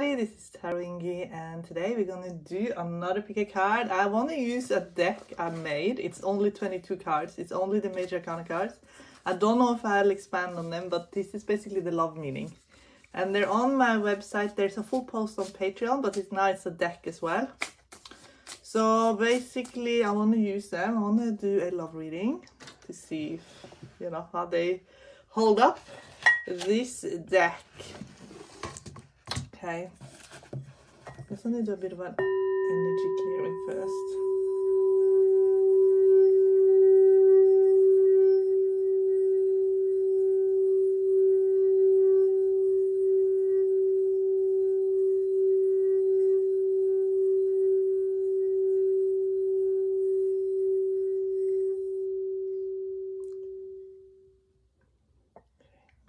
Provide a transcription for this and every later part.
everybody, this is Taringi and today we're going to do another pick a card. I want to use a deck I made. It's only 22 cards. It's only the major arcana cards. I don't know if I'll expand on them, but this is basically the love meaning. And they're on my website. There's a full post on Patreon, but now it's a deck as well. So basically I want to use them. I want to do a love reading to see if, you know, how they hold up this deck. Okay, guess I need to do a bit of an energy clearing first.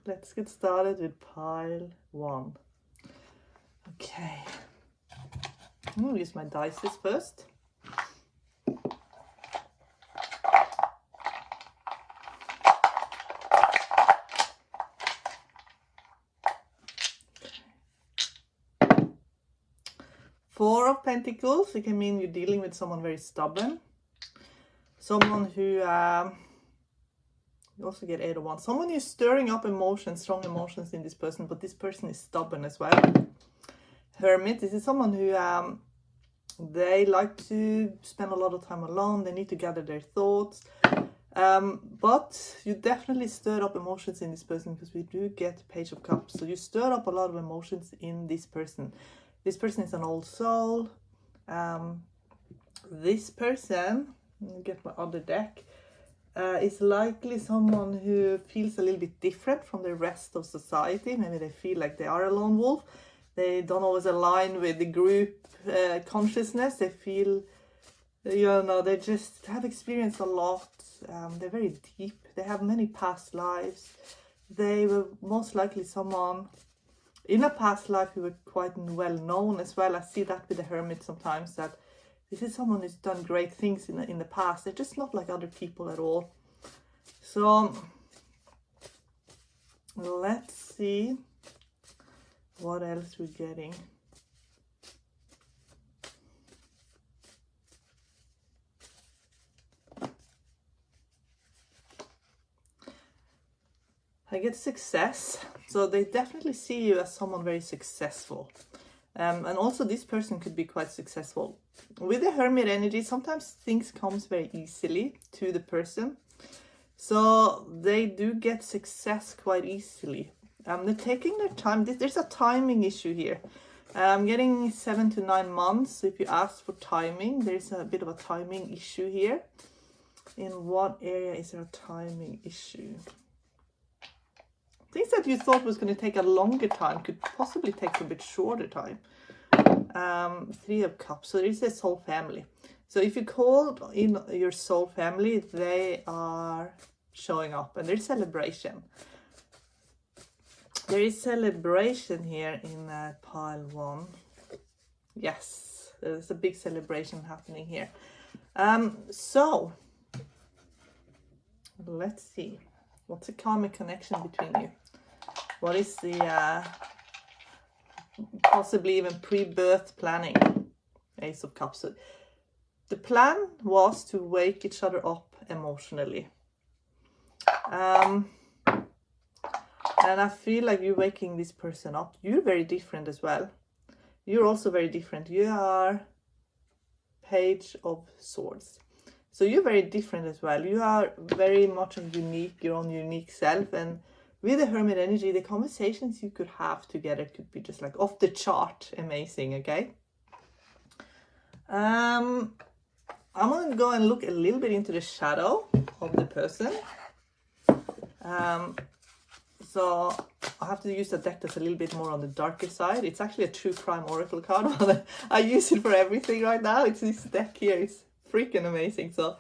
Let's get started with pile 1. Okay, I'm going to use my dice first. Four of Pentacles, it can mean you're dealing with someone very stubborn. Someone who, you also get 8 of Wands. Someone who's stirring up emotions, strong emotions in this person, but this person is stubborn as well. Hermit, this is someone who they like to spend a lot of time alone. They need to gather their thoughts, but you definitely stir up emotions in this person, because we do get Page of Cups. So you stir up a lot of emotions in this person. This person is an old soul. This person, let me get my other deck, is likely someone who feels a little bit different from the rest of society. Maybe they feel like they are a lone wolf. They don't always align with the group consciousness. They feel, you know, they just have experienced a lot. They're very deep. They have many past lives. They were most likely someone in a past life who were quite well known as well. I see that with the Hermit sometimes, that this is someone who's done great things in the past. They're just not like other people at all. So let's see what else we're getting. I get success. So they definitely see you as someone very successful. And also this person could be quite successful. With the Hermit energy, sometimes things comes very easily to the person. So they do get success quite easily. They're taking their time. There's a timing issue here. I'm getting 7 to 9 months. If you ask for timing, there's a bit of a timing issue here. In what area is there a timing issue? Things that you thought was going to take a longer time could possibly take a bit shorter time. 3 of Cups. So there is a soul family. So if you call in your soul family, they are showing up, and there's celebration. There is celebration here in pile 1. Yes, there's a big celebration happening here. So let's see. What's the karmic connection between you? What is the possibly even pre-birth planning? Ace of Cups. So the plan was to wake each other up emotionally. And I feel like you're waking this person up. You're very different as well. You're also very different. You are Page of Swords. So you're very different as well. You are very much unique, your own unique self. And with the Hermit energy, the conversations you could have together could be just like off the chart amazing, okay? I'm going to go and look a little bit into the shadow of the person. So I have to use a deck that's a little bit more on the darker side. It's actually a true crime oracle card, but I use it for everything right now. It's this deck here. It's freaking amazing. So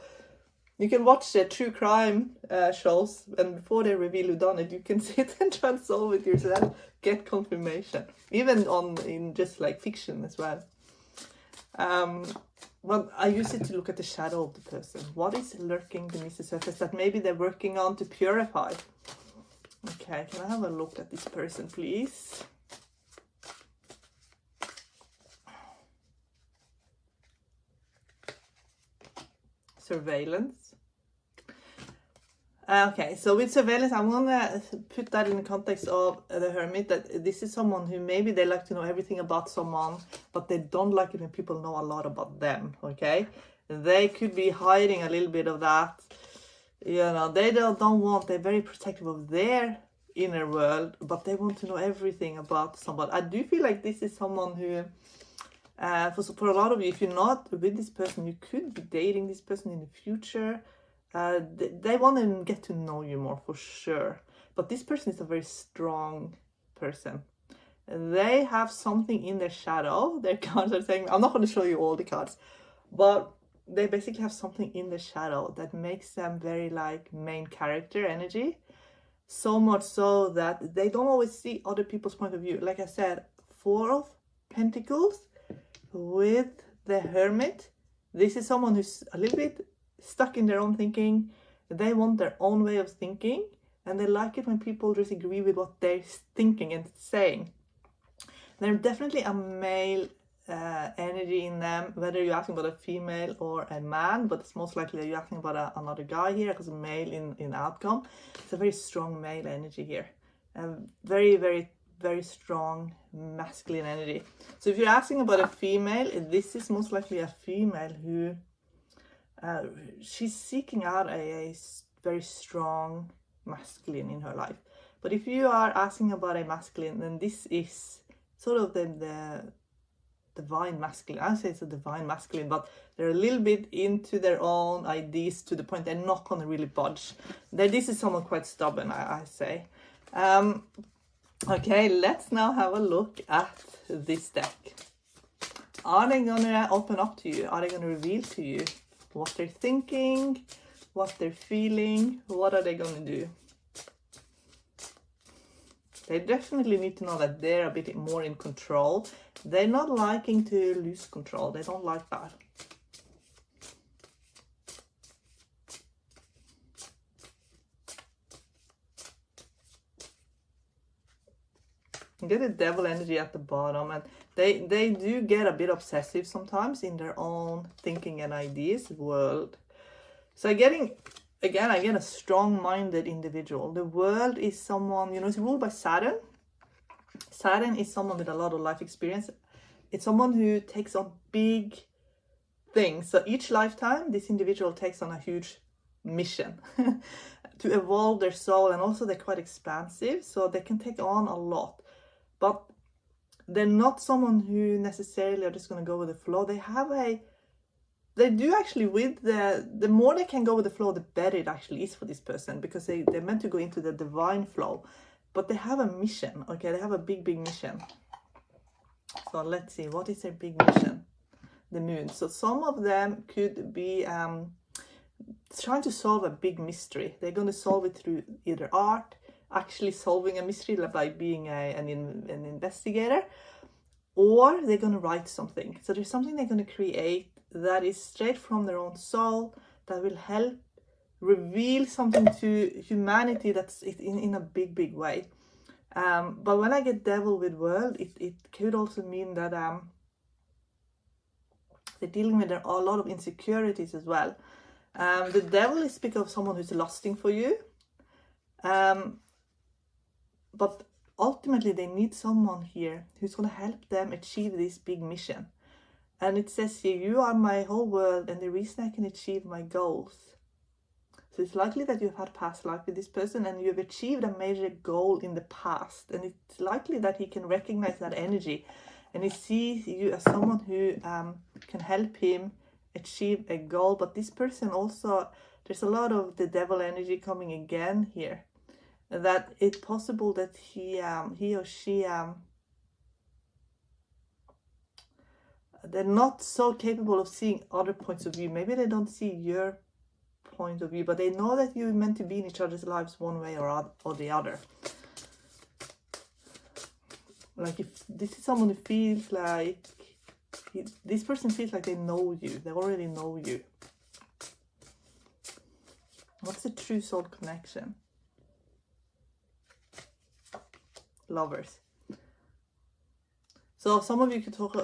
you can watch true crime shows, and before they reveal who done it, you can sit and try and solve it yourself, get confirmation, even in just like fiction as well. Well, I use it to look at the shadow of the person. What is lurking beneath the surface that maybe they're working on to purify? Okay, can I have a look at this person, please? surveillance. Okay, so with surveillance, I'm gonna put that in the context of the hermit, that this is someone who maybe they like to know everything about someone, but they don't like it when people know a lot about them, okay? They could be hiding a little bit of that. You know, they don't want, they're very protective of their inner world, but they want to know everything about somebody. I do feel like this is someone who, for a lot of you, if you're not with this person, you could be dating this person in the future. They want to get to know you more for sure, but this person is a very strong person. They have something in their shadow. Their cards are saying, I'm not going to show you all the cards, but they basically have something in the shadow that makes them very like main character energy, so much so that they don't always see other people's point of view. Like I said, 4 of Pentacles with the Hermit. This is someone who's a little bit stuck in their own thinking. They want their own way of thinking, and they like it when people just agree with what they're thinking and saying. There's definitely a male energy in them, whether you're asking about a female or a man, but it's most likely that you're asking about another guy here, because male in outcome. It's a very strong male energy here, very, very, very strong masculine energy. So if you're asking about a female, this is most likely a female who she's seeking out a very strong masculine in her life. But if you are asking about a masculine, then this is sort of the divine masculine. I say it's a divine masculine, but they're a little bit into their own ideas to the point they're not going to really budge. This is someone quite stubborn, I say. Okay, let's now have a look at this deck. Are they going to open up to you? Are they going to reveal to you what they're thinking, what they're feeling? What are they going to do? They definitely need to know that they're a bit more in control. They're not liking to lose control. They don't like that. You get the devil energy at the bottom, and they do get a bit obsessive sometimes in their own thinking and ideas world. So I get a strong-minded individual. The world is someone, you know, it's ruled by Saturn. Saturn is someone with a lot of life experience. It's someone who takes on big things. So each lifetime, this individual takes on a huge mission to evolve their soul, and also they're quite expansive, so they can take on a lot. But they're not someone who necessarily are just going to go with the flow. They do actually, with the more they can go with the flow, the better it actually is for this person, because they're meant to go into the divine flow. But they have a mission, okay? They have a big mission. So let's see, what is their big mission? The moon. So some of them could be trying to solve a big mystery. They're going to solve it through either art, actually solving a mystery like being an investigator, or they're going to write something. So there's something they're going to create that is straight from their own soul, that will help reveal something to humanity that's in a big way. But when I get devil with world, it could also mean that they're dealing with a lot of insecurities as well. The devil is speaking of someone who's lusting for you, but ultimately they need someone here who's going to help them achieve this big mission. And it says here, you are my whole world and the reason I can achieve my goals. So it's likely that you've had past life with this person and you've achieved a major goal in the past, and it's likely that he can recognize that energy and he sees you as someone who can help him achieve a goal. But this person also, there's a lot of the devil energy coming again here, that it's possible that he or she they're not so capable of seeing other points of view. Maybe they don't see your point of view, but they know that you're meant to be in each other's lives one way or the other. Like, if this is someone who feels like this person feels like they know you, they already know you. What's the true soul connection? Lovers. So some of you could talk,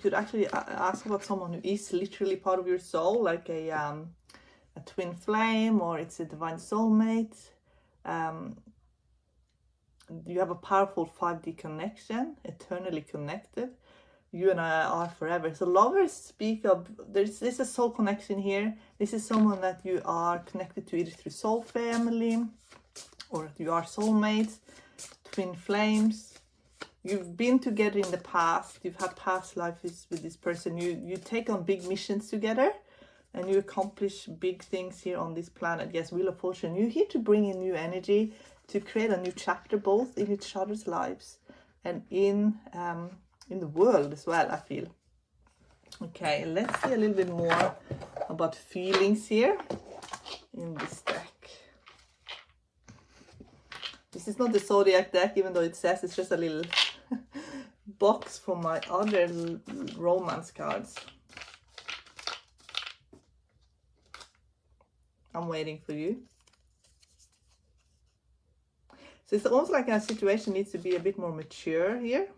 could actually ask about someone who is literally part of your soul, like a twin flame, or it's a divine soulmate. You have a powerful 5D connection, eternally connected. You and I are forever. So lovers speak of, there's a soul connection here. This is someone that you are connected to either through soul family, or you are soulmates, twin flames. You've been together in the past. You've had past lives with this person. You take on big missions together, and you accomplish big things here on this planet. Yes, Wheel of Fortune. You're here to bring in new energy, to create a new chapter, both in each other's lives and in the world as well, I feel. Okay, let's see a little bit more about feelings here in this deck. This is not the Zodiac deck, even though it says it's just a little box for my other romance cards. I'm waiting for you. So it's almost like a situation needs to be a bit more mature here.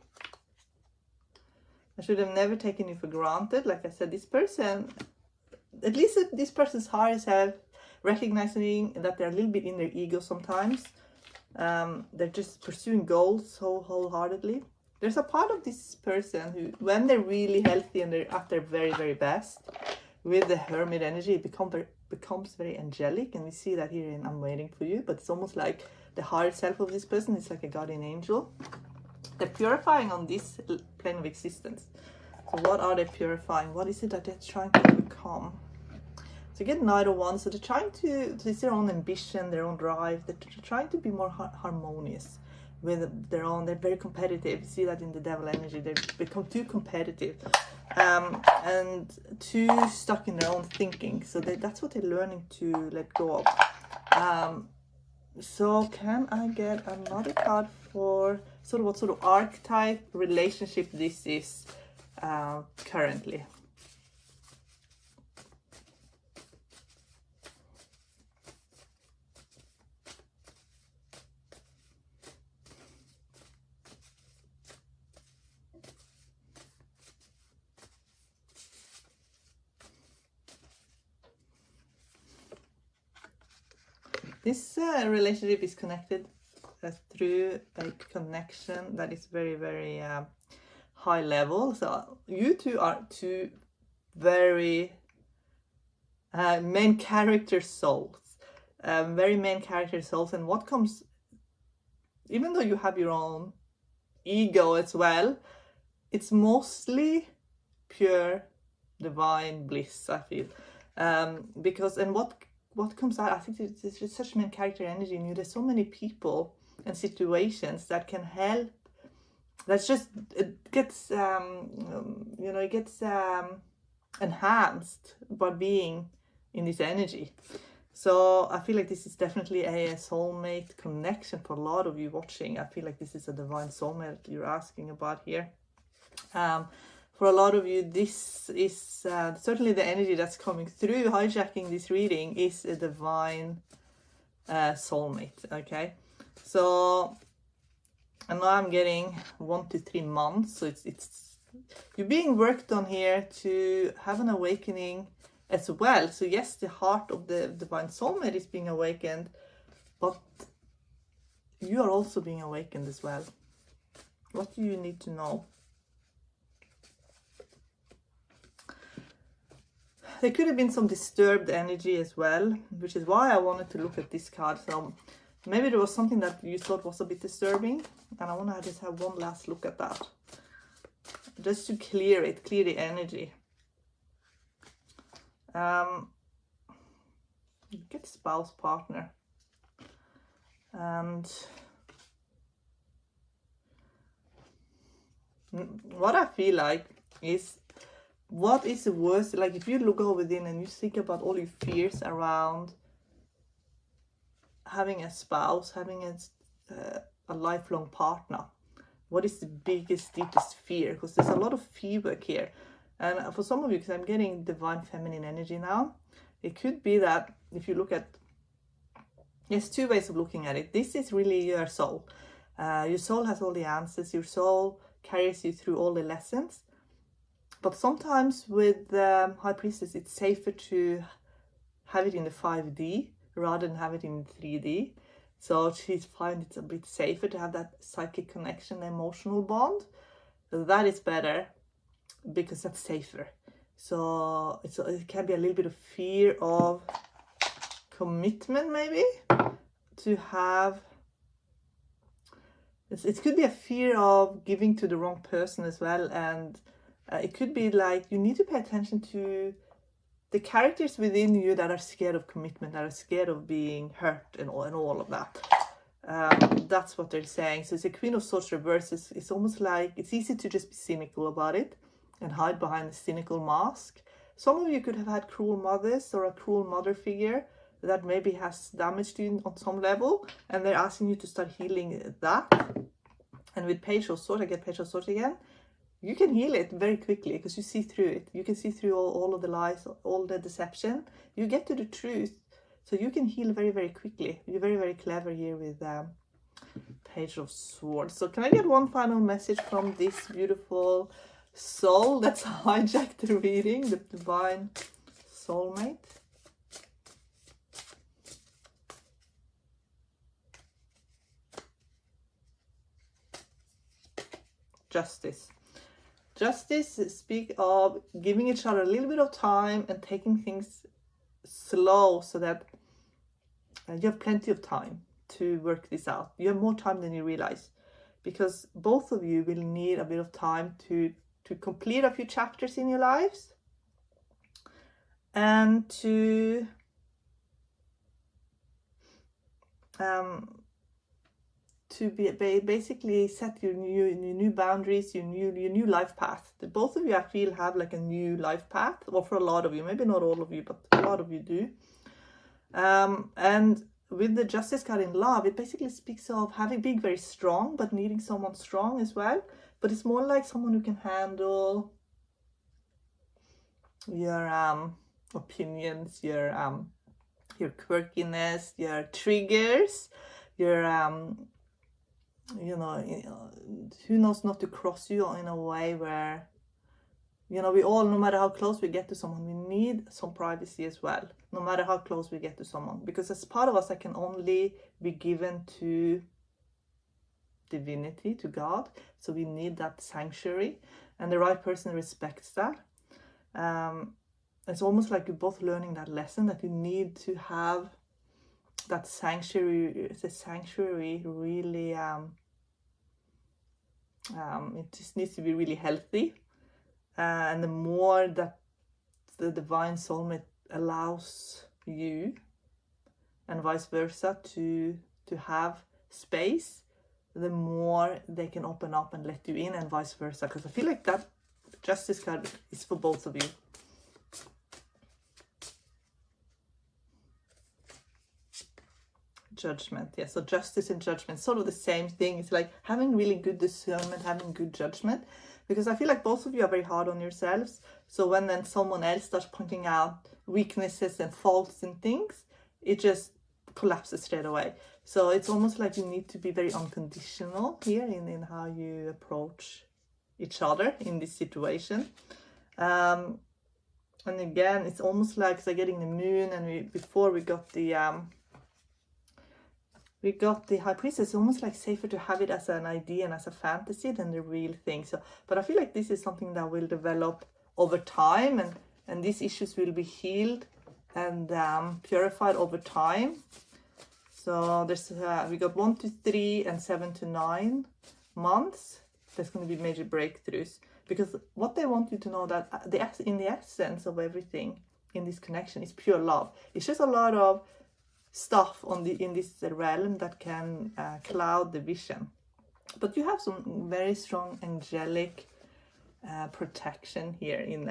I should have never taken you for granted. Like I said, this person, at least this person's heart is recognizing that they're a little bit in their ego sometimes. They're just pursuing goals so wholeheartedly. There's a part of this person who, when they're really healthy and they're at their very, very best, with the Hermit energy, it becomes very angelic. And we see that here in I'm Waiting for You. But it's almost like the heart self of this person is like a guardian angel. They're purifying on this plane of existence. So what are they purifying? What is it that they're trying to become? So you get Knight of Wands. So they're trying to, it's their own ambition, their own drive. They're trying to be more harmonious with their own. They're very competitive. You see that in the Devil energy. They become too competitive and too stuck in their own thinking. So that's what they're learning to let go of. So can I get another card for sort of what sort of archetype relationship this is currently? This relationship is connected through a connection that is very, very high level. So you two are two very main character souls, very main character souls. And what comes, even though you have your own ego as well, it's mostly pure divine bliss, I feel. Because, and what comes out, I think it's just such main character energy in you. There's so many people and situations that can help. That's just, it gets, it gets enhanced by being in this energy. So I feel like this is definitely a soulmate connection for a lot of you watching. I feel like this is a divine soulmate you're asking about here. For a lot of you, this is certainly the energy that's coming through, hijacking this reading, is a divine soulmate, okay? So, and now I'm getting 1 to 3 months, so it's you're being worked on here to have an awakening as well. So yes, the heart of the divine soulmate is being awakened, but you are also being awakened as well. What do you need to know? There could have been some disturbed energy as well, which is why I wanted to look at this card. So maybe there was something that you thought was a bit disturbing, and I want to just have one last look at that. Just to clear it, clear the energy. Get spouse, partner. And what I feel like is, what is the worst, like if you go within and you think about all your fears around having a spouse, having a lifelong partner, what is the biggest, deepest fear? Because there's a lot of fear work here. And for some of you, because I'm getting divine feminine energy now, it could be that if you look at, there's 2 ways of looking at it. This is really your soul. Your soul has all the answers. Your soul carries you through all the lessons. But sometimes with High Priestess, it's safer to have it in the 5D rather than have it in 3D. So she finds it's a bit safer to have that psychic connection, emotional bond. That is better because that's safer. So it can be a little bit of fear of commitment, maybe, to have. It could be a fear of giving to the wrong person as well, and it could be like you need to pay attention to the characters within you that are scared of commitment, that are scared of being hurt and all of that. That's what they're saying. So it's a Queen of Swords reverse. It's almost like it's easy to just be cynical about it and hide behind a cynical mask. Some of you could have had cruel mothers or a cruel mother figure that maybe has damaged you on some level, and they're asking you to start healing that. And with Page of Swords, I get Page of Swords again, you can heal it very quickly because you see through it. You can see through all of the lies, all the deception. You get to the truth. So you can heal very, very quickly. You're very, very clever here with Page of Swords. So can I get one final message from this beautiful soul that's hijacked the reading, the divine soulmate? Justice. Justice speak of giving each other a little bit of time and taking things slow so that you have plenty of time to work this out. You have more time than you realize, because both of you will need a bit of time to complete a few chapters in your lives and to basically set your new boundaries, your new life path. Both of you, I feel, have like a new life path. Well, for a lot of you, maybe not all of you, but a lot of you do. And with the Justice card in love, it basically speaks of being very strong, but needing someone strong as well. But it's more like someone who can handle your opinions, your quirkiness, your triggers, your who knows not to cross you in a way where, we all, no matter how close we get to someone, we need some privacy as well, no matter how close we get to someone, because as part of us that can only be given to divinity, to God. So we need that sanctuary, and the right person respects that. It's almost like you're both learning that lesson, that you need to have that sanctuary. It's a sanctuary really, it just needs to be really healthy, and the more that the divine soulmate allows you and vice versa to have space, the more they can open up and let you in, and vice versa. Because I feel like that Justice card is for both of you. Judgment, yeah. So justice and judgment, sort of the same thing. It's like having really good discernment, having good judgment, because I feel like both of you are very hard on yourselves. So when then someone else starts pointing out weaknesses and faults and things, it just collapses straight away. So it's almost like you need to be very unconditional here in how you approach each other in this situation. And again, it's almost like, so getting the moon, and before we got the High Priestess. It's almost like safer to have it as an idea and as a fantasy than the real thing. So, but I feel like this is something that will develop over time, and these issues will be healed and purified over time. So there's we got 1 to 3 and 7 to 9 months. There's going to be major breakthroughs, because what they want you to know, that in the essence of everything in this connection is pure love. It's just a lot of stuff in this realm that can cloud the vision, but you have some very strong angelic protection here in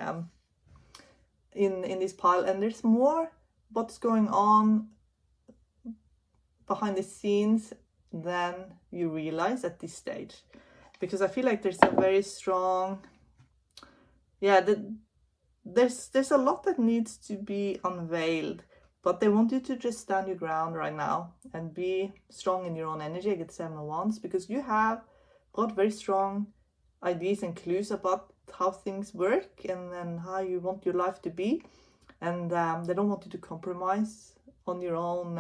this pile, and there's more what's going on behind the scenes than you realize at this stage, because I feel like there's a very strong, there's a lot that needs to be unveiled. But they want you to just stand your ground right now and be strong in your own energy. I get 7 of Wands, because you have got very strong ideas and clues about how things work and then how you want your life to be. and they don't want you to compromise on your own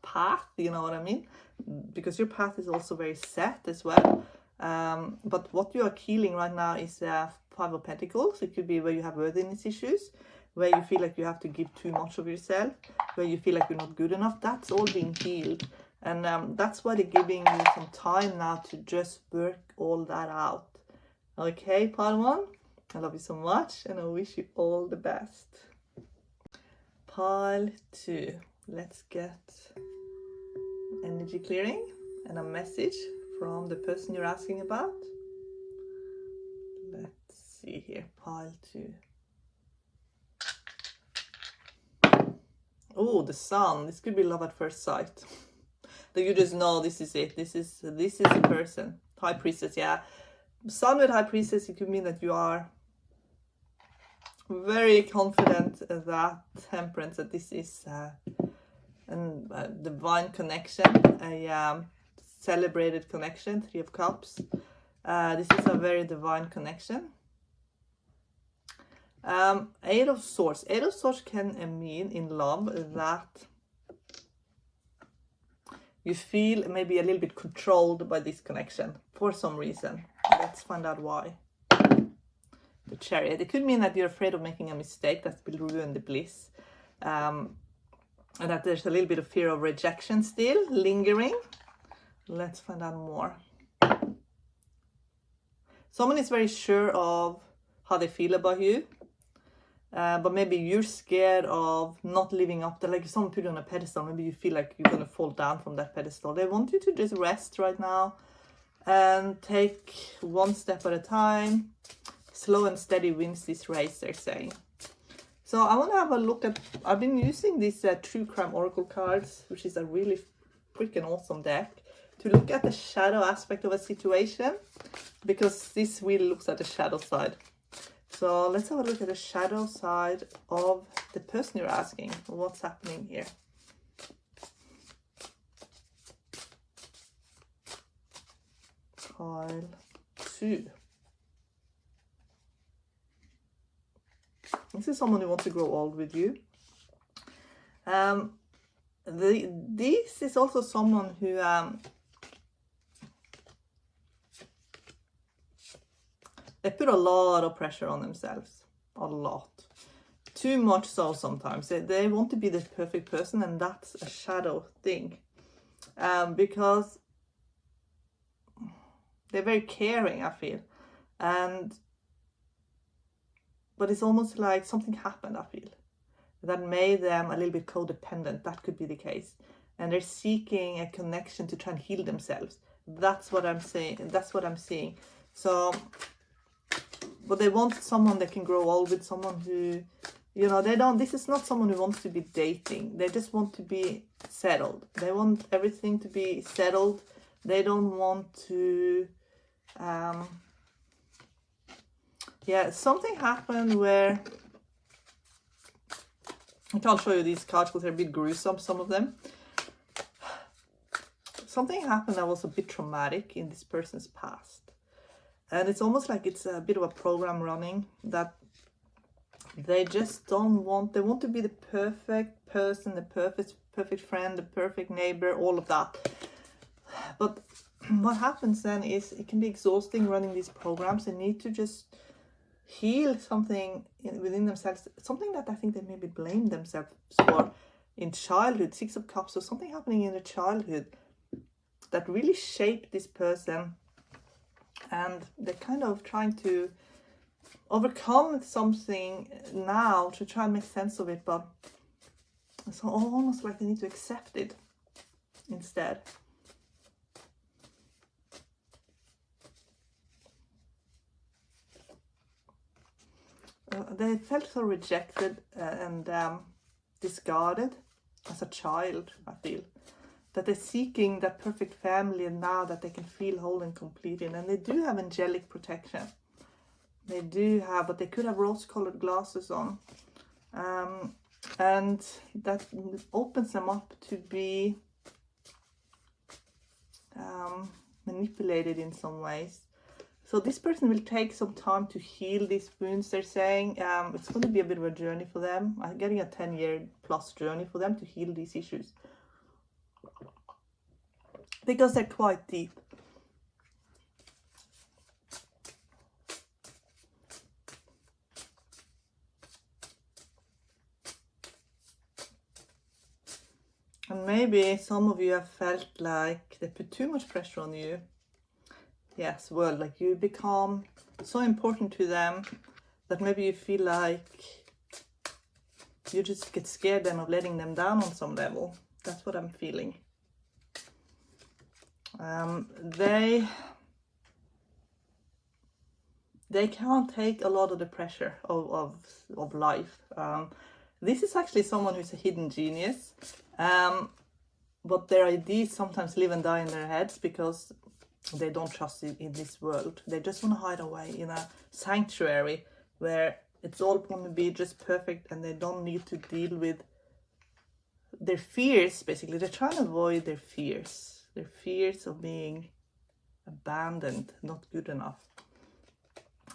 path, you know what I mean? Because your path is also very set as well. But what you are healing right now is Five of Pentacles. It could be where you have worthiness issues, where you feel like you have to give too much of yourself, where you feel like you're not good enough. That's all being healed. And that's why they're giving you some time now to just work all that out. Okay, pile 1, I love you so much, and I wish you all the best. Pile 2, let's get energy clearing and a message from the person you're asking about. Let's see here, pile 2. Oh, the Sun. This could be love at first sight. That you just know this is it. This is the person. High Priestess, yeah. Sun with High Priestess, it could mean that you are very confident that Temperance, that this is a divine connection, a celebrated connection. 3 of Cups. This is a very divine connection. 8 of Swords. 8 of Swords can mean in love that you feel maybe a little bit controlled by this connection for some reason. Let's find out why. The Chariot. It could mean that you're afraid of making a mistake that will ruin the bliss. And that there's a little bit of fear of rejection still lingering. Let's find out more. Someone is very sure of how they feel about you. But maybe you're scared of not living up to, like if someone put you on a pedestal, maybe you feel like you're going to fall down from that pedestal. They want you to just rest right now and take one step at a time. Slow and steady wins this race, they're saying. So I want to have a look at, I've been using these True Crime Oracle cards, which is a really freaking awesome deck, to look at the shadow aspect of a situation, because this wheel looks at the shadow side. So let's have a look at the shadow side of the person you're asking. What's happening here? Pile 2. This is someone who wants to grow old with you. This is also someone who they put a lot of pressure on themselves. A lot. Too much so sometimes. They want to be the perfect person, and that's a shadow thing. Because they're very caring, I feel. But it's almost like something happened, I feel, that made them a little bit codependent. That could be the case. And they're seeking a connection to try and heal themselves. That's what I'm saying. That's what I'm seeing. So, but they want someone they can grow old with, someone who, you know, this is not someone who wants to be dating. They just want to be settled. They want everything to be settled. They don't want to, yeah, something happened where, I can't show you these cards because they're a bit gruesome, some of them. Something happened that was a bit traumatic in this person's past. And it's almost like it's a bit of a program running that they just don't want. They want to be the perfect person, the perfect friend, the perfect neighbor, all of that. But what happens then is it can be exhausting running these programs. They need to just heal something within themselves, something that I think they maybe blame themselves for in childhood. 6 of Cups, or something happening in their childhood that really shaped this person. And they're kind of trying to overcome something now to try and make sense of it, but it's almost like they need to accept it instead. They felt so rejected and discarded as a child, I feel. That they're seeking that perfect family, and now that they can feel whole and complete in. And they do have angelic protection. They do have, but they could have rose-colored glasses on. And that opens them up to be manipulated in some ways. So this person will take some time to heal these wounds, they're saying. It's going to be a bit of a journey for them. I'm getting a 10-year plus journey for them to heal these issues. Because they're quite deep. And maybe some of you have felt like they put too much pressure on you. Yes, well, like you become so important to them that maybe you feel like you just get scared then of letting them down on some level. That's what I'm feeling. They can't take a lot of the pressure of life. This is actually someone who's a hidden genius, but their ideas sometimes live and die in their heads because they don't trust in this world. They just want to hide away in a sanctuary where it's all going to be just perfect and they don't need to deal with their fears. Basically, they're trying to avoid their fears of being abandoned, not good enough.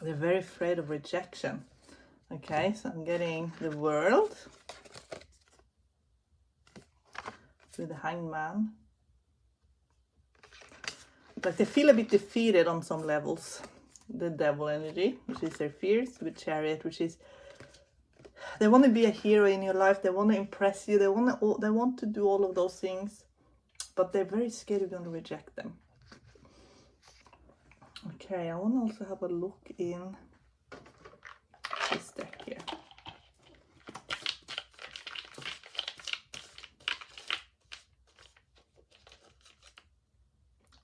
They're very afraid of rejection. Okay, so I'm getting the World with the Hanged Man. Like they feel a bit defeated on some levels. The Devil energy, which is their fears, with Chariot, which is they want to be a hero in your life. They want to impress you. They want to do all of those things, but they're very scared you're going to reject them. Okay, I want to also have a look in this deck here.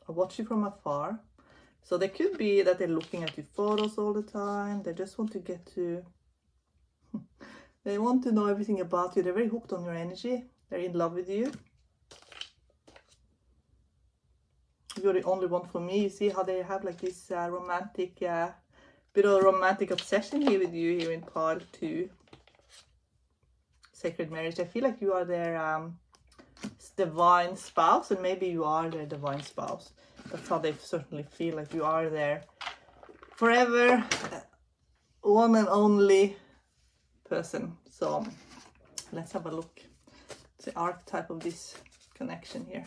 I watch you from afar. So they could be that they're looking at your photos all the time. They just want to get to... they want to know everything about you. They're very hooked on your energy. They're in love with you. You're the only one for me. You see how they have like this romantic, bit of a romantic obsession here with you here in pile 2. Sacred marriage. I feel like you are their divine spouse, and maybe you are their divine spouse. That's how they certainly feel, like you are their forever one and only person. So let's have a look at the archetype of this connection here.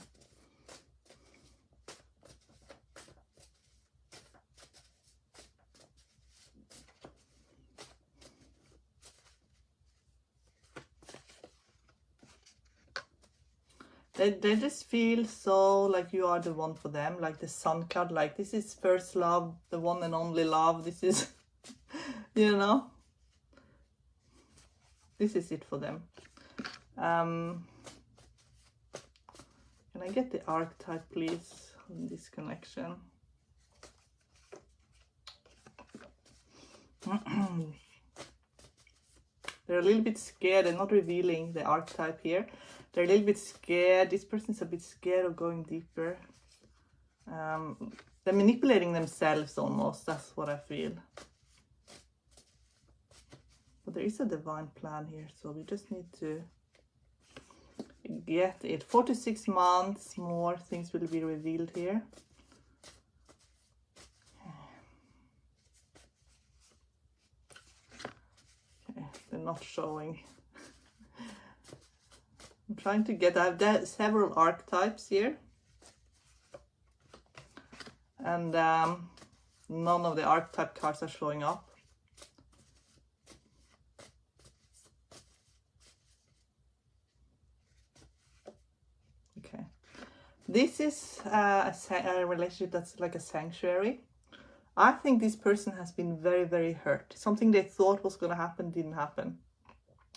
They just feel so like you are the one for them, like the Sun card, like this is first love, the one and only love. This is, you know, this is it for them. Can I get the archetype, please, on this connection? They're a little bit scared. They're not revealing the archetype here. They're a little bit scared. This person's a bit scared of going deeper. They're manipulating themselves almost. That's what I feel. But there is a divine plan here, so we just need to get it. 4 to 6 months more things will be revealed here. Okay, they're not showing. I'm trying to get, I have several archetypes here. And none of the archetype cards are showing up. Okay. This is a relationship that's like a sanctuary. I think this person has been very, very hurt. Something they thought was going to happen didn't happen.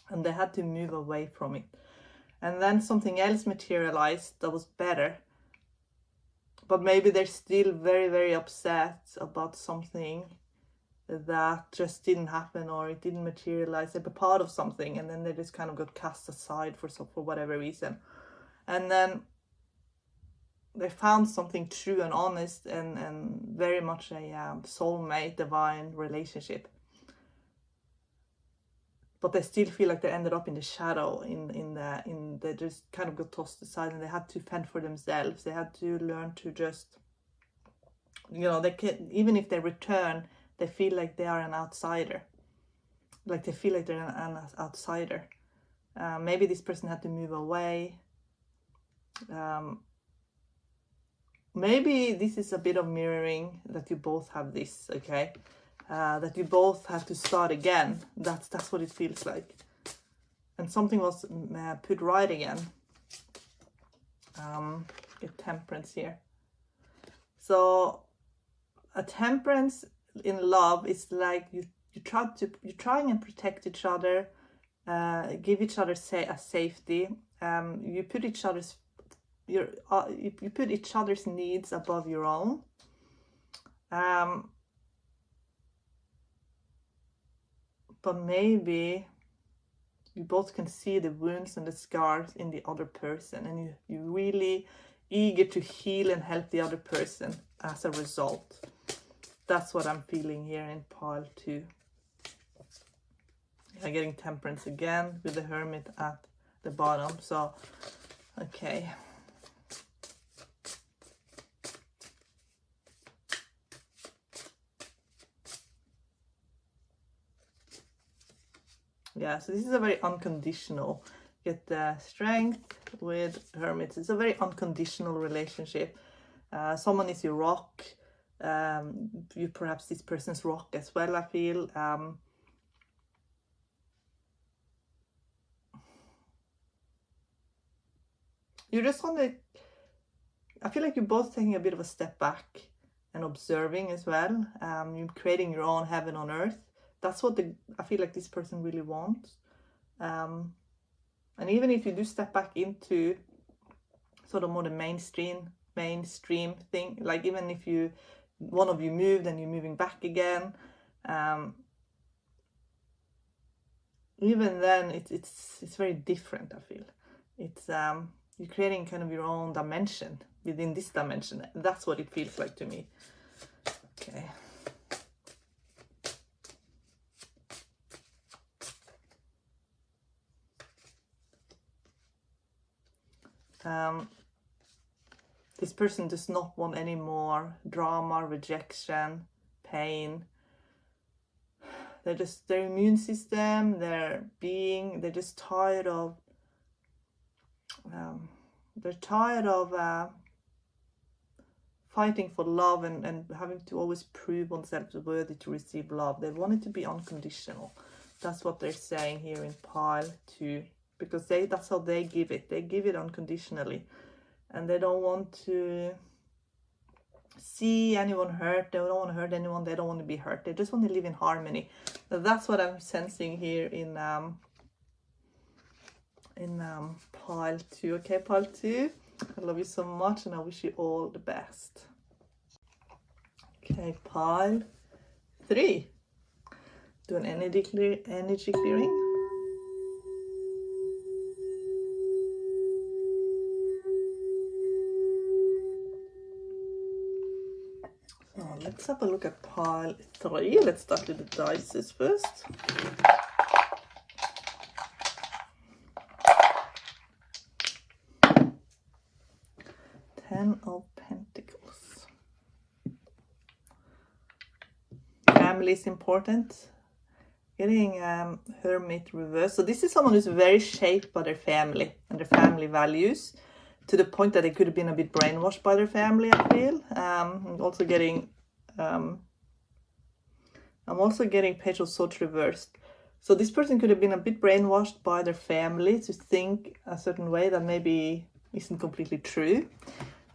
And they had to move away from it. And then something else materialized that was better. But maybe they're still very, very upset about something that just didn't happen, or it didn't materialize. They were part of something and then they just kind of got cast aside for whatever reason. And then they found something true and honest and very much a soulmate, divine relationship. But they still feel like they ended up in the shadow, they just kind of got tossed aside, and they had to fend for themselves. They had to learn to just you know, they can, even if they return, they feel like they are an outsider. Like they feel like they're an outsider. Maybe this person had to move away. Maybe this is a bit of mirroring that you both have this, okay? That you both have to start again. That's what it feels like. And something was put right again. Get temperance here. So a temperance in love is like you're trying and protect each other, give each other a safety. You put each other's you put each other's needs above your own. But maybe you both can see the wounds and the scars in the other person, and you're really eager to heal and help the other person as a result. That's what I'm feeling here in pile 2. I'm getting temperance again with the hermit at the bottom. So, okay. Yeah, so this is a very unconditional. Get the strength with hermits. It's a very unconditional relationship. Someone is your rock. You perhaps this person's rock as well, I feel. You just want to, I feel like you're both taking a bit of a step back and observing as well. You're creating your own heaven on earth. That's what I feel like this person really wants. And even if you do step back into sort of more the mainstream thing, like even if one of you moved and you're moving back again, even then it's very different, I feel. It's you're creating kind of your own dimension within this dimension. That's what it feels like to me. Okay. This person does not want any more drama, rejection, pain. They're just, their immune system, they're just tired of, fighting for love and having to always prove oneself worthy to receive love. They want it to be unconditional. That's what they're saying here in pile 2. Because that's how they give it. They give it unconditionally. And they don't want to see anyone hurt. They don't want to hurt anyone. They don't want to be hurt. They just want to live in harmony. So that's what I'm sensing here in pile 2. Okay, pile 2. I love you so much and I wish you all the best. Okay, pile 3. Do an energy clearing. Let's have a look at pile 3. Let's start with the dice first. Ten of Pentacles. Family is important. Getting Hermit reverse. So this is someone who's very shaped by their family and their family values, to the point that they could have been a bit brainwashed by their family, I feel. I'm also getting Page of Swords reversed. So this person could have been a bit brainwashed by their family to think a certain way that maybe isn't completely true.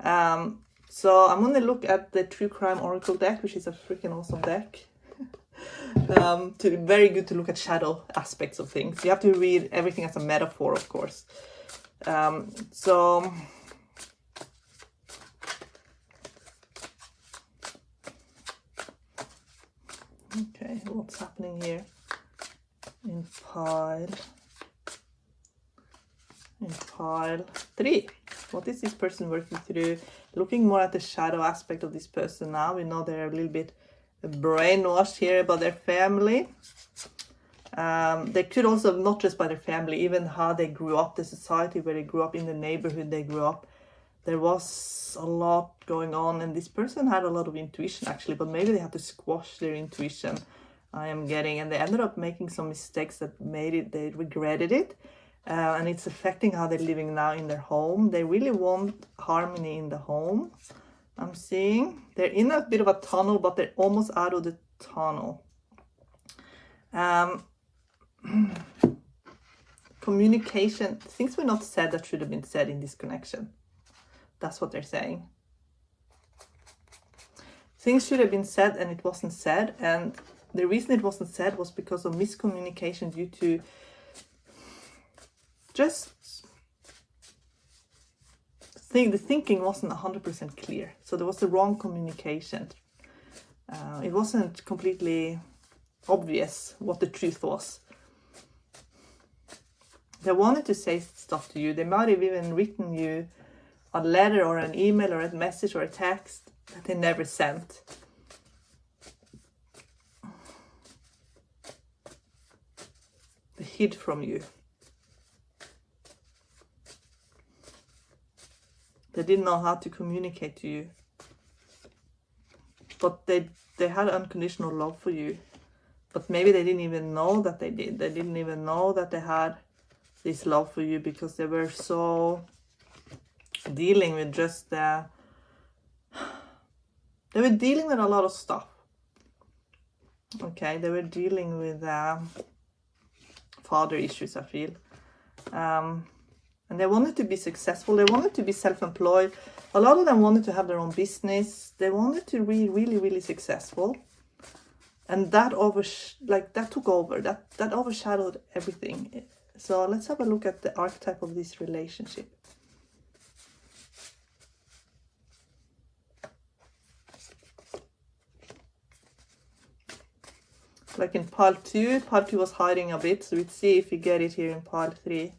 So I'm going to look at the True Crime Oracle deck, which is a freaking awesome deck. Very good to look at shadow aspects of things. You have to read everything as a metaphor, of course. Okay, what's happening here in pile 3? What is this person working through? Looking more at the shadow aspect of this person now. We know they're a little bit brainwashed here about their family. They could also, not just by their family, even how they grew up, the society where they grew up, in the neighborhood they grew up. there was a lot going on, and this person had a lot of intuition actually, but maybe they had to squash their intuition, I am getting, and they ended up making some mistakes that made it, they regretted it, and it's affecting how they're living now in their home. They really want harmony in the home, I'm seeing. They're in a bit of a tunnel, but they're almost out of the tunnel. Communication, things were not said that should have been said in this connection. That's what they're saying. Things should have been said and it wasn't said, and the reason it wasn't said was because of miscommunication due to just the thinking wasn't 100% clear. So there was the wrong communication. It wasn't completely obvious what the truth was. They wanted to say stuff to you. They might have even written you a letter or an email or a message or a text that they never sent. They hid from you. They didn't know how to communicate to you. But they had unconditional love for you. But maybe they didn't even know that they did. They didn't even know that they had this love for you because they were so dealing with just they were dealing with a lot of stuff. Okay, they were dealing with father issues, I feel. And they wanted to be successful. They wanted to be self-employed. A lot of them wanted to have their own business. They wanted to be really, really successful. And that took over. That overshadowed everything. So let's have a look at the archetype of this relationship. Like in pile 2 was hiding a bit. So let's see if we get it here in pile 3.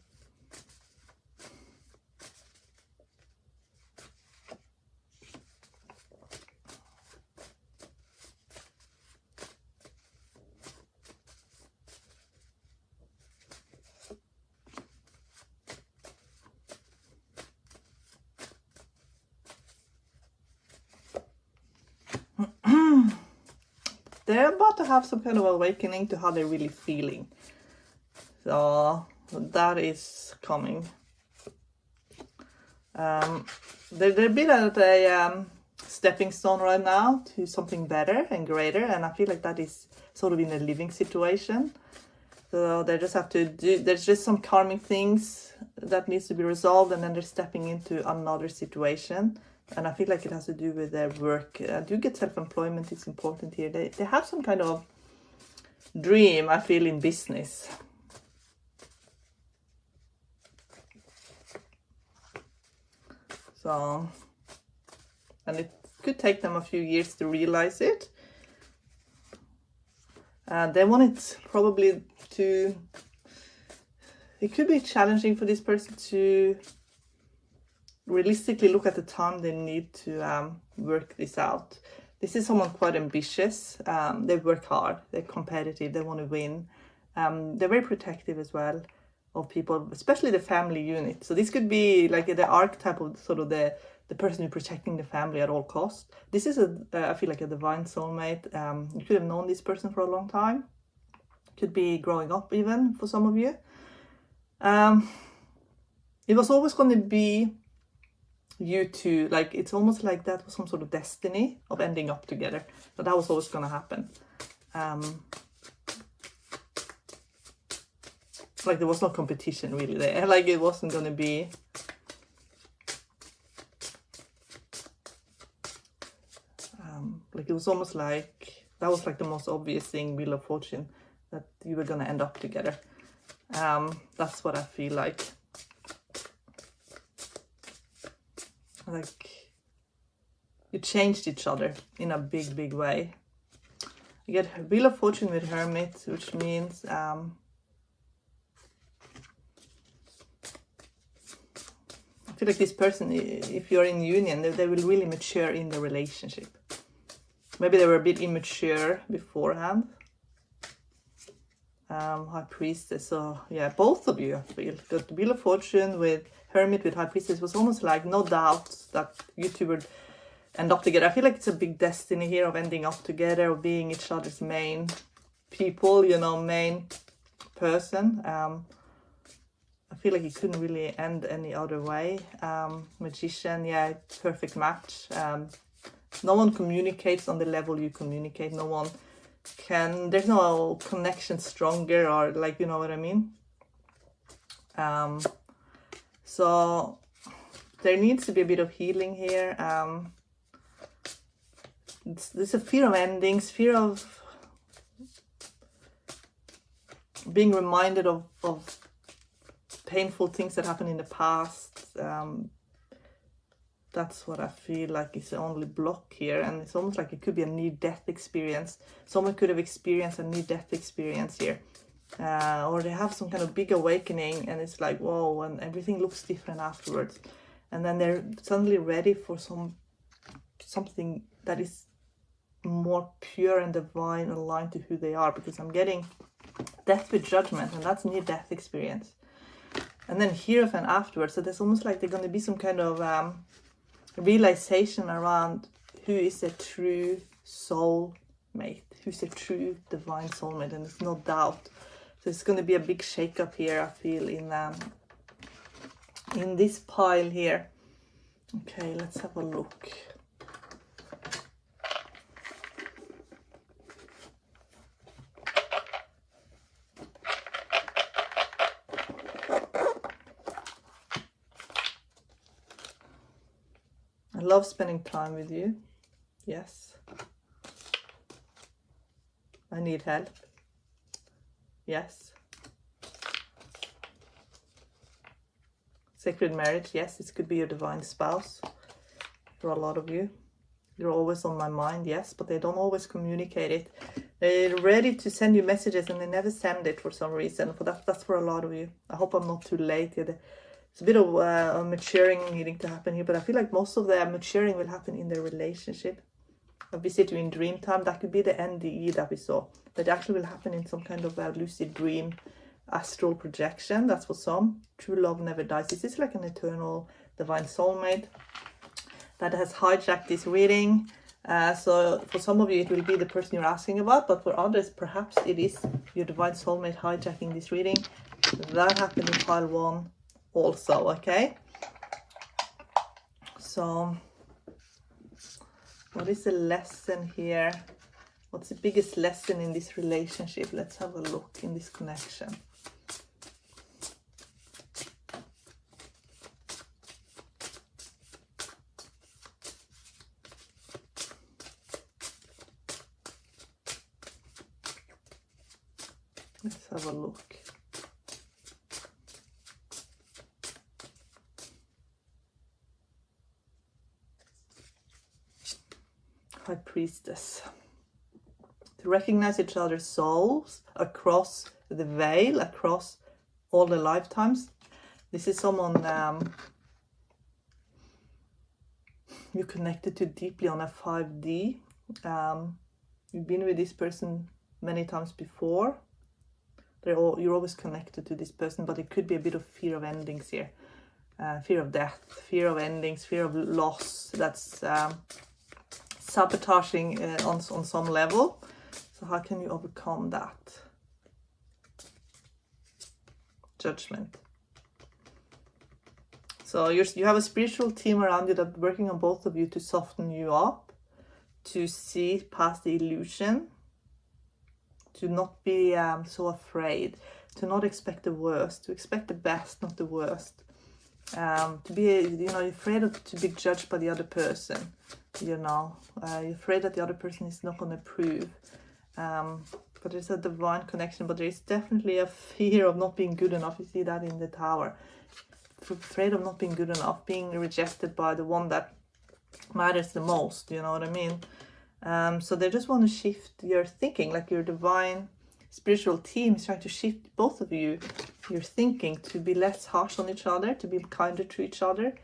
They're about to have some kind of awakening to how they're really feeling. So that is coming. They're a bit at a stepping stone right now to something better and greater. And I feel like that is sort of in a living situation. So they just have to do, there's just some karmic things that needs to be resolved. And then they're stepping into another situation. And I feel like it has to do with their work. I do get self-employment, it's important here. They have some kind of dream, I feel, in business. So, and it could take them a few years to realize it. They want it probably to, it could be challenging for this person to realistically look at the time they need to work this out. This is someone quite ambitious. They work hard, they're competitive, they want to win. They're very protective as well of people, especially the family unit. So this could be like the archetype of sort of the person who's protecting the family at all costs. This is I feel like a divine soulmate. You could have known this person for a long time. Could be growing up even for some of you. It was always going to be you two, like it's almost like that was some sort of destiny of ending up together. But that was always going to happen. Like there was no competition really there. Like it wasn't going to be. Like it was almost like that was like the most obvious thing, Wheel of Fortune, that you were going to end up together. That's what I feel like. Like you changed each other in a big way. You get Wheel of Fortune with Hermit, which means I feel like this person, if you're in union, they will really mature in the relationship. Maybe they were a bit immature beforehand. High Priestess, so yeah, both of you I feel. Got Wheel of Fortune with Hermit with High Priestess was almost like no doubts. that you two would end up together. I feel like it's a big destiny here of ending up together, of being each other's main people, you know, main person. I feel like it couldn't really end any other way. Magician, yeah, perfect match. No one communicates on the level you communicate. No one can, there's no connection stronger, or like, you know what I mean? So there needs to be a bit of healing here. There's a fear of endings, fear of being reminded of painful things that happened in the past. That's what I feel like is the only block here, and it's almost like it could be a near-death experience. Someone could have experienced a near-death experience here, or they have some kind of big awakening, and it's like, whoa, and everything looks different afterwards, and then they're suddenly ready for something that is more pure and divine, aligned to who they are, because I'm getting death with judgment, and that's near-death experience. And then Hierophant afterwards, so there's almost like there's going to be some kind of realization around who is a true soul mate, who's a true divine soulmate, and there's no doubt. So it's going to be a big shake-up here, I feel, in this pile here. Okay, let's have a look. I love spending time with you. Yes. I need help. Yes. Sacred marriage. Yes, this could be your divine spouse for a lot of you. You're always on my mind. Yes, but they don't always communicate it. They're ready to send you messages and they never send it for some reason. That's for a lot of you. I hope I'm not too late here. It's a bit of a maturing needing to happen here, but I feel like most of the maturing will happen in their relationship. A visit you in dream time, that could be the NDE that we saw. That actually will happen in some kind of a lucid dream, astral projection. That's for some. True love never dies. This is like an eternal divine soulmate that has hijacked this reading. So for some of you, it will be the person you're asking about, but for others, perhaps it is your divine soulmate hijacking this reading. That happened in pile 1. Also, okay, so what is the lesson here? What's the biggest lesson in this relationship? Let's have a look in this connection. Let's have a look. High Priestess. To recognize each other's souls across the veil, across all the lifetimes. This is someone you connected to deeply on a 5D. You've been with this person many times before. You're always connected to this person, but it could be a bit of fear of endings here. Fear of death, fear of endings, fear of loss. That's sabotaging on some level. So how can you overcome that? Judgment. So you have a spiritual team around you that's working on both of you to soften you up, to see past the illusion, to not be so afraid, to not expect the worst, to expect the best, not the worst. To be, afraid to be judged by the other person. You're afraid that the other person is not going to approve. But there's a divine connection, but there is definitely a fear of not being good enough. You see that in the Tower. Afraid of not being good enough, being rejected by the one that matters the most, you know what I mean? So they just want to shift your thinking, like your divine spiritual team is trying to shift both of you, your thinking, to be less harsh on each other, to be kinder to each other,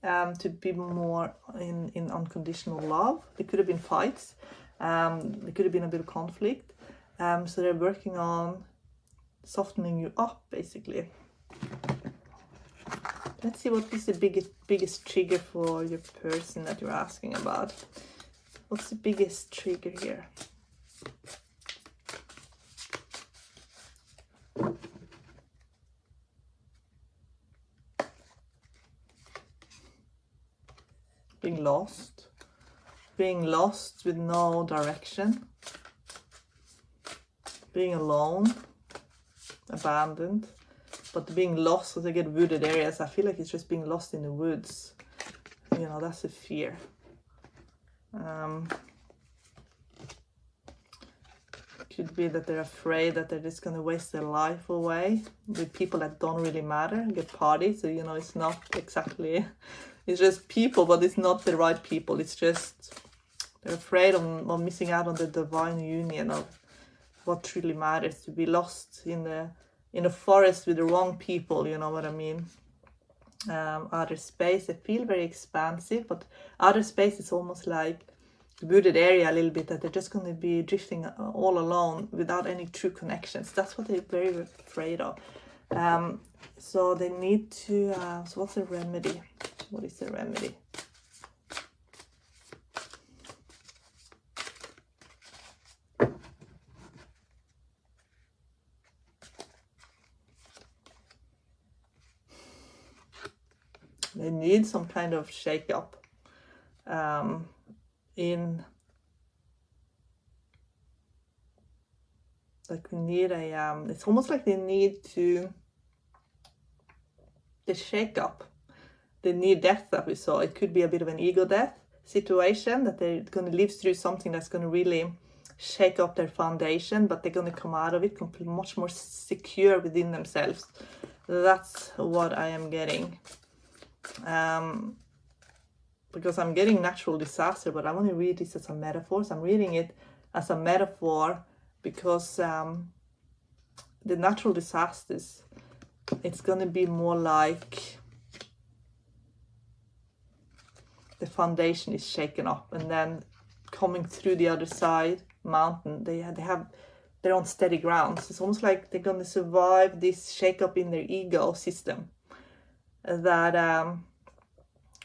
to be more in unconditional love. There could have been fights, there could have been a bit of conflict, so they're working on softening you up, basically. let's see what is the biggest trigger for your person that you're asking about. What's the biggest trigger here? Being lost with no direction, being alone, abandoned. But being lost, as I get wooded areas, I feel like it's just being lost in the woods. You know, that's a fear. Could be that they're afraid that they're just going to waste their life away with people that don't really matter, get parties. So, you know, it's not exactly, it's just people, but it's not the right people. It's just, they're afraid of missing out on the divine union of what truly matters, to be lost in a forest with the wrong people, you know what I mean. Outer space, they feel very expansive, but outer space is almost like the wooded area a little bit, that they're just going to be drifting all alone without any true connections. That's what they're very afraid of. So they need to, so what's the remedy? What is the remedy? They need some kind of shake-up in, like we need a, it's almost like they need to, the shake-up, they need death that we saw. It could be a bit of an ego death situation, that they're going to live through something that's going to really shake up their foundation, but they're going to come out of it much more secure within themselves. That's what I am getting. Because I'm getting natural disaster, but I want to read this as a metaphor. So I'm reading it as a metaphor because the natural disasters, it's going to be more like the foundation is shaken up, and then coming through the other side mountain, they have their own steady ground. So it's almost like they're going to survive this shake up in their ego system that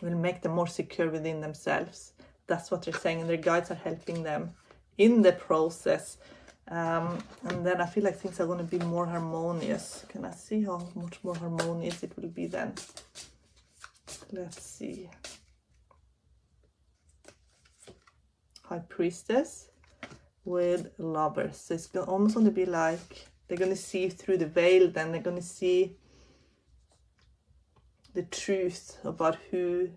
will make them more secure within themselves. That's what they're saying, and their guides are helping them in the process. And then I feel like things are going to be more harmonious. Can I see how much more harmonious it will be then? Let's see. High Priestess with Lovers. So it's almost going to be like they're going to see through the veil, then they're going to see the truth about who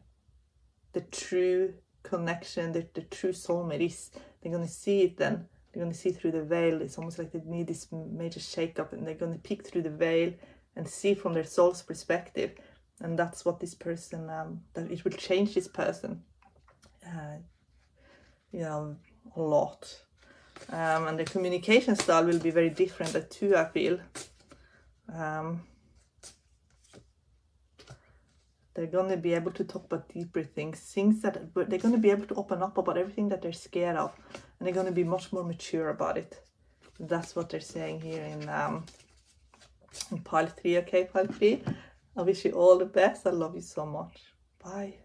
the true connection, the true soulmate is. They're going to see it then. They're going to see through the veil. It's almost like they need this major shake-up, and they're going to peek through the veil and see from their soul's perspective. And that's what this person, that it will change this person, you know, a lot. And the communication style will be very different too, I feel. They're going to be able to talk about deeper things that they're going to be able to open up about everything that they're scared of, and they're going to be much more mature about it. That's what they're saying here in pile 3. Okay, pile 3. I wish you all the best. I love you so much. Bye.